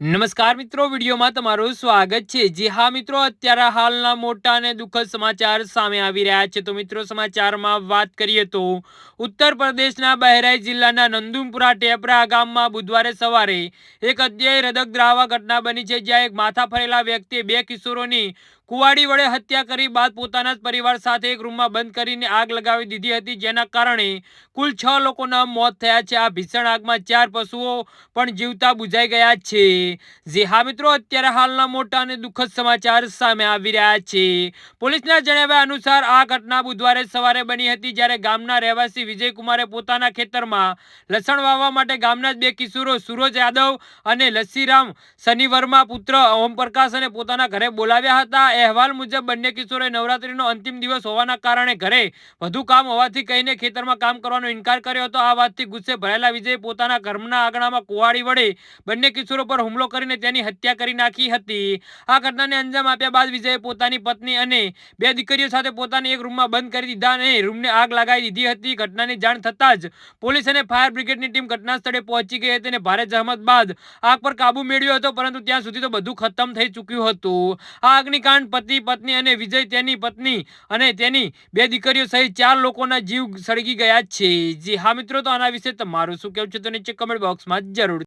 નમસ્કાર મિત્રો, વિડીયોમાં તમારું સ્વાગત છે। જી હા મિત્રો, અત્યારે હાલના મોટા અને દુઃખદ સમાચાર સામે આવી રહ્યા છે। તો મિત્રો, સમાચારમાં વાત કરીએ તો ઉત્તર પ્રદેશના બહરાઇચ જિલ્લાના નંદુપુરા ટેપરા ગામમાં બુધવારે સવારે એક હૃદયદ્રાવક ઘટના બની છે, જ્યાં એક માથા ફરેલા વ્યક્તિએ બે કિશોરોની કુવાડી વડે હત્યા કરી બાદ પોતાના જ પરિવાર સાથે એક રૂમમાં બંધ કરીને આગ લગાવી દીધી હતી, જેના કારણે કુલ 6 લોકોના મોત થયા છે। આ ભીષણ આગમાં 4 પશુઓ પણ જીવતા બુઝાઈ ગયા છે। જી હા મિત્રો, અત્યારે હાલના મોટા અને દુઃખદ સમાચાર સામે આવી રહ્યા છે। પોલીસના જણાવ્યા અનુસાર આ ઘટના બુધવારે સવારે બની હતી, જ્યારે ગામના રહેવાસી વિજયકુમારે પોતાના ખેતરમાં લસણ વાવવા માટે ગામના જ બે કિશોરો સૂરજ યાદવ અને લસ્સીરામ શનિવર્મા પુત્ર ઓમપ્રકાશ અને પોતાના ઘરે બોલાવ્યા હતા। અહેવાલ મુજબ બંને કિશોરે નવરાત્રીનો અંતિમ દિવસ હોવાના કારણે ઘરે વધુ કામ હોવાથી કહીને ખેતરમાં કામ કરવાનો ઇનકાર કર્યો હતો। આ વાતથી ગુસ્સે ભરાયેલા વિજય પોતાના ઘરના આંગણામાં કુવાડી વડે બંને કિશોરો પર હુમલો કરીને તેની હત્યા કરી નાખી હતી। આ ઘટનાને અંજામ આપ્યા બાદ વિજયે પોતાની પત્ની અને બે દીકરીઓ સાથે પોતાને એક રૂમમાં બંધ કરી દીધા અને રૂમને આગ લગાવી દીધી હતી। ઘટનાની જાણ થતાં જ પોલીસ અને ફાયર બ્રિગેડની ટીમ ઘટના સ્થળે પહોંચી ગઈ હતી અને ભારે જહેમત બાદ આગ પર કાબુ મેળવ્યો હતો, પરંતુ ત્યાં સુધી તો બધું ખતમ થઈ ચૂક્યું હતું। આ અગ્નિકાંડ પતિ, પત્ની અને વિજય, તેની પત્ની અને તેની બે દીકરીઓ સહિત 4 લોકોના જીવ સળગી ગયા છે। જી હા મિત્રો, તો આના વિશે તમારું શું કહેવું છે તો નીચે કમેન્ટ બોક્સમાં જરૂર